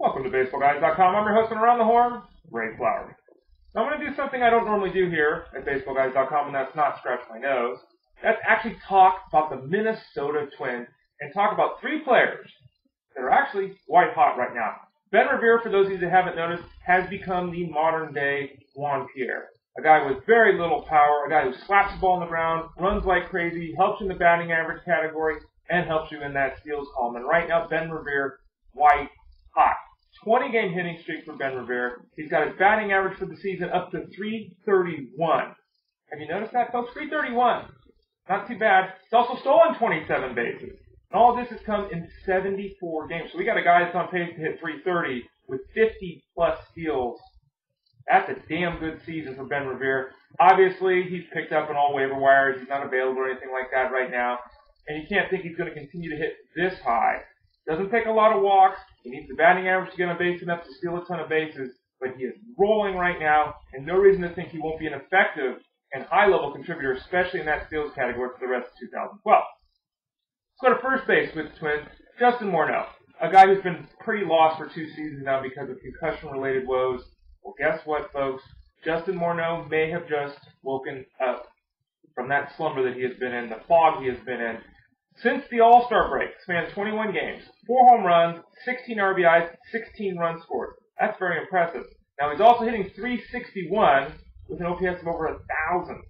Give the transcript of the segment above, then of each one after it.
Welcome to BaseballGuys.com. I'm your host and around the horn, Ray Flowers. Now I'm going to do something I don't normally do here at BaseballGuys.com, and that's not scratch my nose. That's actually talk about the Minnesota Twins and talk about three players that are actually white hot right now. Ben Revere, for those of you that haven't noticed, has become the modern-day Juan Pierre. A guy with very little power, a guy who slaps the ball on the ground, runs like crazy, helps you in the batting average category, and helps you in that steals column. And right now, Ben Revere, white hot. 20-game hitting streak for Ben Revere. He's got his batting average for the season up to .331. Have you noticed that, folks? .331. Not too bad. He's also stolen 27 bases. And all of this has come in 74 games. So we got a guy that's on pace to hit .330 with 50-plus steals. That's a damn good season for Ben Revere. Obviously, he's picked up on all waiver wires. He's not available or anything like that right now. And you can't think he's going to continue to hit this high. Doesn't take a lot of walks. He needs the batting average to get on base enough to steal a ton of bases. But he is rolling right now, and no reason to think he won't be an effective and high-level contributor, especially in that steals category for the rest of 2012. Let's go to first base with the Twins, Justin Morneau, a guy who's been pretty lost for 2 seasons now because of concussion-related woes. Well, guess what, folks? Justin Morneau may have just woken up from that slumber that he has been in, the fog he has been in. Since the All-Star break, spans 21 games, 4 home runs, 16 RBIs, 16 runs scored. That's very impressive. Now, he's also hitting .361 with an OPS of over 1,000.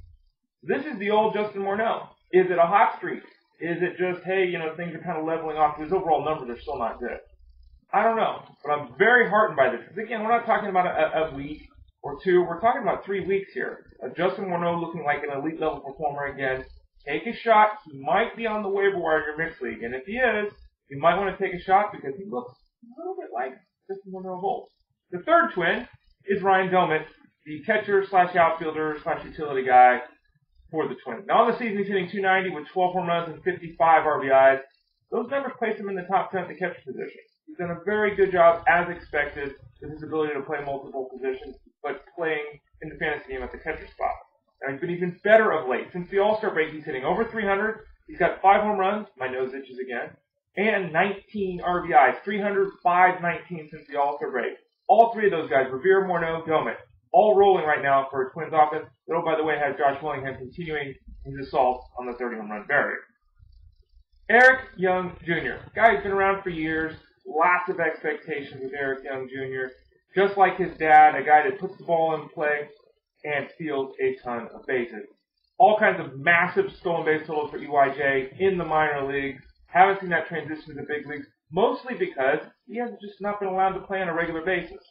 This is the old Justin Morneau. Is it a hot streak? Is it just, hey, things are kind of leveling off? His overall numbers are still not good. I don't know, but I'm very heartened by this. Because, again, we're not talking about a week or two. We're talking about 3 weeks here. Justin Morneau looking like an elite-level performer again. Take a shot. He might be on the waiver wire in your mixed league. And if he is, you might want to take a shot because he looks a little bit like Justin Morneau of old. The third twin is Ryan Doumit, the catcher/outfielder/utility guy for the Twins. Now, on the season, he's hitting .290 with 12 home runs and 55 RBIs. Those numbers place him in the top 10 at the catcher position. He's done a very good job, as expected, with his ability to play multiple positions, but playing in the fantasy game at the catcher spot. Now, he's been even better of late. Since the All-Star break, he's hitting over .300. He's got 5 home runs, my nose itches again, and 19 RBIs, 300, 519 since the All-Star break. All three of those guys, Revere, Morneau, Doumit, all rolling right now for a Twins offense that, oh, by the way, has Josh Willingham continuing his assault on the 30-home run barrier. Eric Young Jr., guy who's been around for years, lots of expectations with Eric Young Jr., just like his dad, a guy that puts the ball in play and steals a ton of bases. All kinds of massive stolen base totals for EYJ in the minor leagues. Haven't seen that transition to the big leagues, mostly because he has just not been allowed to play on a regular basis.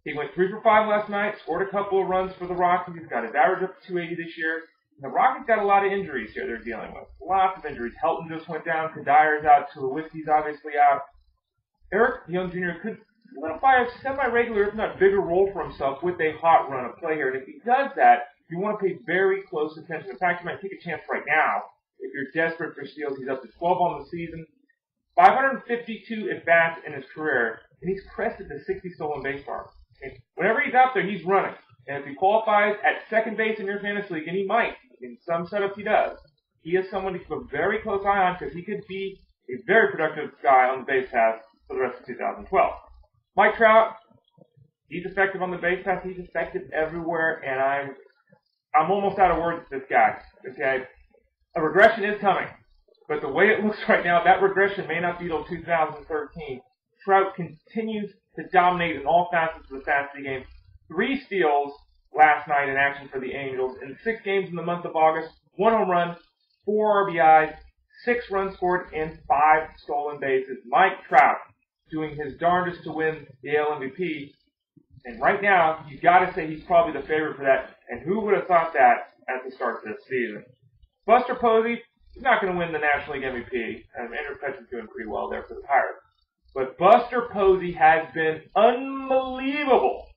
He went 3 for 5 last night, scored a couple of runs for the Rockies. He's got his average up to .280 this year. And the Rockies got a lot of injuries here they're dealing with. Lots of injuries. Helton just went down. Kadyr's out. Tulowitzki's obviously out. Eric Young Jr. could solidify a semi-regular, if not bigger, role for himself with a hot run of play here. And if he does that, you want to pay very close attention. In fact, you might take a chance right now. If you're desperate for steals, he's up to 12 on the season, 552 at-bats in his career, and he's crested the 60 stolen base mark. And whenever he's out there, he's running. And if he qualifies at second base in your fantasy league, and he might, in some setups he does, he is someone to keep a very close eye on because he could be a very productive guy on the base pass for the rest of 2012. Mike Trout, he's effective on the base pass. He's effective everywhere, and I'm almost out of words with this guy. Okay, a regression is coming, but the way it looks right now, that regression may not be till 2013. Trout continues to dominate in all facets of the fantasy game. 3 steals last night in action for the Angels. In 6 games in the month of August, 1 home run, 4 RBIs, 6 runs scored, and 5 stolen bases. Mike Trout doing his darndest to win the AL MVP. And right now, you've got to say he's probably the favorite for that. And who would have thought that at the start of this season? Buster Posey, he's not going to win the National League MVP. Andrew Petch's doing pretty well there for the Pirates. But Buster Posey has been unbelievable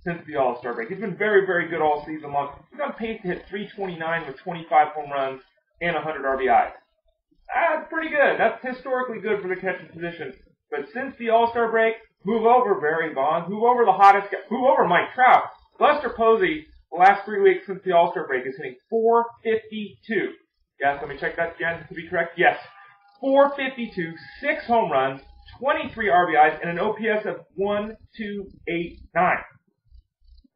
since the All-Star break. He's been very, very good all season long. He's on pace to hit .329 with 25 home runs and 100 RBIs. That's pretty good. That's historically good for the catching position. But since the All-Star break, move over Barry Bonds, move over the hottest guy, move over Mike Trout. Buster Posey, the last 3 weeks since the All-Star break, is hitting .452. Yes, let me check that again to be correct. Yes, .452, 6 home runs, 23 RBIs, and an OPS of 1.289.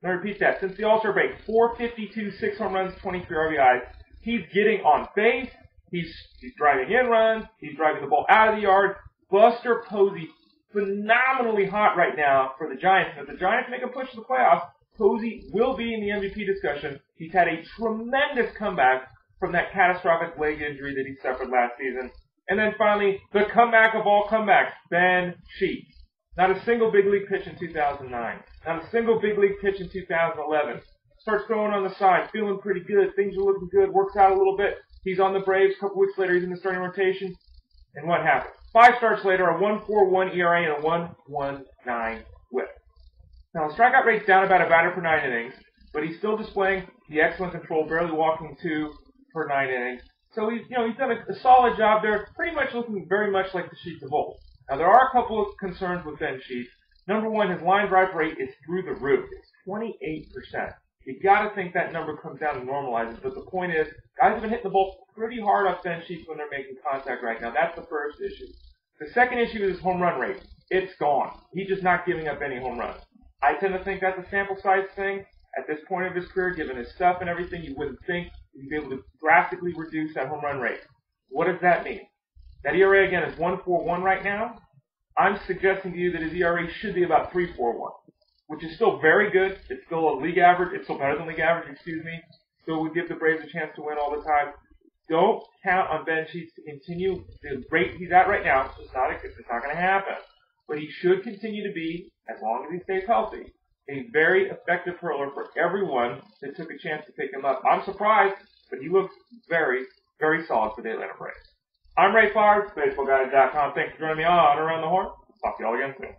Let me repeat that. Since the All-Star break, 452, 6 home runs, 23 RBIs. He's getting on base. He's driving in runs. He's driving the ball out of the yard. Buster Posey, phenomenally hot right now for the Giants. And if the Giants make a push to the playoffs, Posey will be in the MVP discussion. He's had a tremendous comeback from that catastrophic leg injury that he suffered last season. And then finally, the comeback of all comebacks, Ben Sheets. Not a single big league pitch in 2009. Not a single big league pitch in 2011. Starts throwing on the side, feeling pretty good. Things are looking good. Works out a little bit. He's on the Braves. A couple weeks later, he's in the starting rotation. And what happened? 5 starts later, a 1.41 ERA and a 1.19 WHIP. Now, the strikeout rate's down about a batter per 9 innings, but he's still displaying the excellent control, barely walking 2 per 9 innings. So he's done a solid job there, pretty much looking very much like the Sheets of old. Now, there are a couple of concerns with Ben Sheets. Number one, his line drive rate is through the roof. It's 28%. You got to think that number comes down and normalizes. But the point is, guys have been hitting the ball pretty hard off Ben Sheets when they're making contact right now. That's the first issue. The second issue is his home run rate. It's gone. He's just not giving up any home runs. I tend to think that's a sample size thing. At this point of his career, given his stuff and everything, you wouldn't think he'd be able to drastically reduce that home run rate. What does that mean? That ERA, again, is 1.41 right now. I'm suggesting to you that his ERA should be about 3.41, which is still very good. It's still a league average. It's still better than league average, excuse me. Still would give the Braves a chance to win all the time. Don't count on Ben Sheets to continue the rate he's at right now. It's not going to happen. But he should continue to be, as long as he stays healthy, a very effective hurler for everyone that took a chance to pick him up. I'm surprised, but he looks very, very solid for the Atlanta Braves. I'm Ray Flowers, BaseballGuys.com. Thanks for joining me on Around the Horn. Talk to y'all again soon.